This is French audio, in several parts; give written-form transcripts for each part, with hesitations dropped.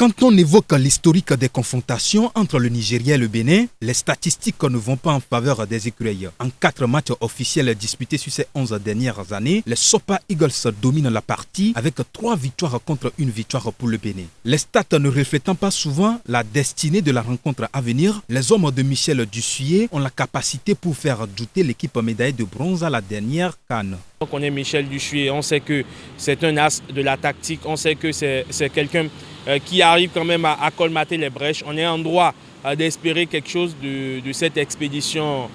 Quand on évoque l'historique des confrontations entre le Nigeria et le Bénin, les statistiques ne vont pas en faveur des écureuils. En 4 matchs officiels disputés sur ces 11 dernières années, les Super Eagles dominent la partie avec 3 victoires contre 1 victoire pour le Bénin. Les stats ne reflétant pas souvent la destinée de la rencontre à venir, les hommes de Michel Dussuyer ont la capacité pour faire douter l'équipe médaillée de bronze à la dernière CAN. On connaît Michel Dussuyer, on sait que c'est un as de la tactique, on sait que c'est quelqu'un qui arrive quand même à colmater les brèches. On est en droit d'espérer quelque chose de cette expédition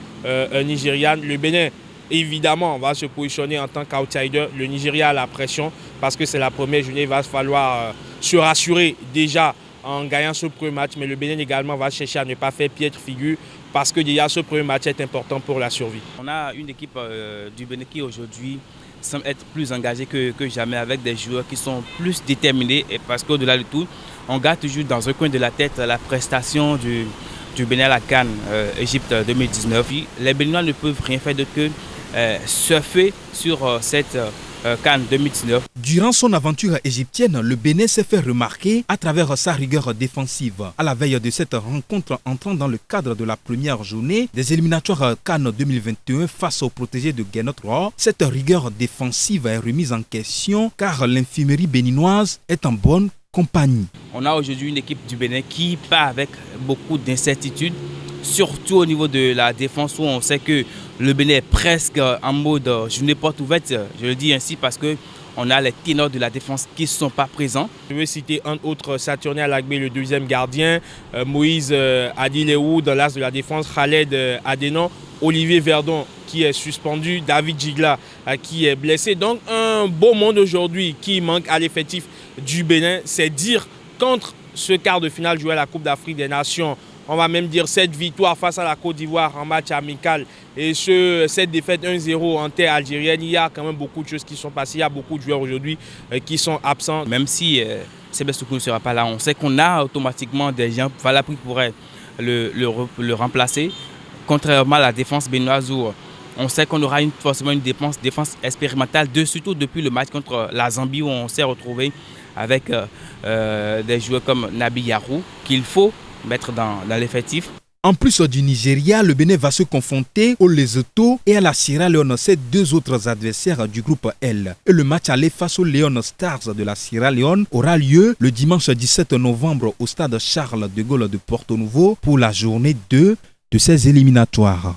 nigériane. Le Bénin, évidemment, va se positionner en tant qu'outsider. Le Nigeria a la pression parce que c'est la première journée. Il va falloir se rassurer déjà en gagnant ce premier match. Mais le Bénin également va chercher à ne pas faire piètre figure parce que déjà ce premier match est important pour la survie. On a une équipe du Bénin qui aujourd'hui semble être plus engagée que jamais, avec des joueurs qui sont plus déterminés, et parce qu'au-delà de tout, on garde toujours dans un coin de la tête la prestation du Bénin à la CAN Égypte 2019. Les Béninois ne peuvent rien faire d'autre que surfer sur cette CAN 2019. Durant son aventure égyptienne, le Bénin s'est fait remarquer à travers sa rigueur défensive. À la veille de cette rencontre entrant dans le cadre de la première journée des éliminatoires CAN 2021 face aux protégés de Guinée 3, cette rigueur défensive est remise en question car l'infirmerie béninoise est en bonne compagnie. On a aujourd'hui une équipe du Bénin qui part avec beaucoup d'incertitudes, surtout au niveau de la défense où on sait que le Bénin est presque en mode journée porte ouverte. Je le dis ainsi parce qu'on a les ténors de la défense qui ne sont pas présents. Je veux citer un autre, Saturnin Alagbé, le deuxième gardien, Moïse Adileou dans l'as de la défense, Khaled Adenon, Olivier Verdon qui est suspendu, David Gigla qui est blessé. Donc un beau monde aujourd'hui qui manque à l'effectif du Bénin. C'est dire qu'entre ce quart de finale joué à la Coupe d'Afrique des Nations, on va même dire cette victoire face à la Côte d'Ivoire en match amical et cette défaite 1-0 en terre algérienne, il y a quand même beaucoup de choses qui sont passées. Il y a beaucoup de joueurs aujourd'hui qui sont absents. Même si Sébastien Soukou ne sera pas là, on sait qu'on a automatiquement des gens valables qui pourraient le remplacer. Contrairement à la défense béninoise où on sait qu'on aura forcément une défense expérimentale, surtout depuis le match contre la Zambie où on s'est retrouvé avec des joueurs comme Nabi Yarou qu'il faut mettre dans l'effectif. En plus du Nigeria, le Bénin va se confronter au Lesotho et à la Sierra Leone, ces 2 autres adversaires du groupe L. Et le match aller face aux Leon Stars de la Sierra Leone aura lieu le dimanche 17 novembre au stade Charles de Gaulle de Porto Novo pour la journée 2 de ces éliminatoires.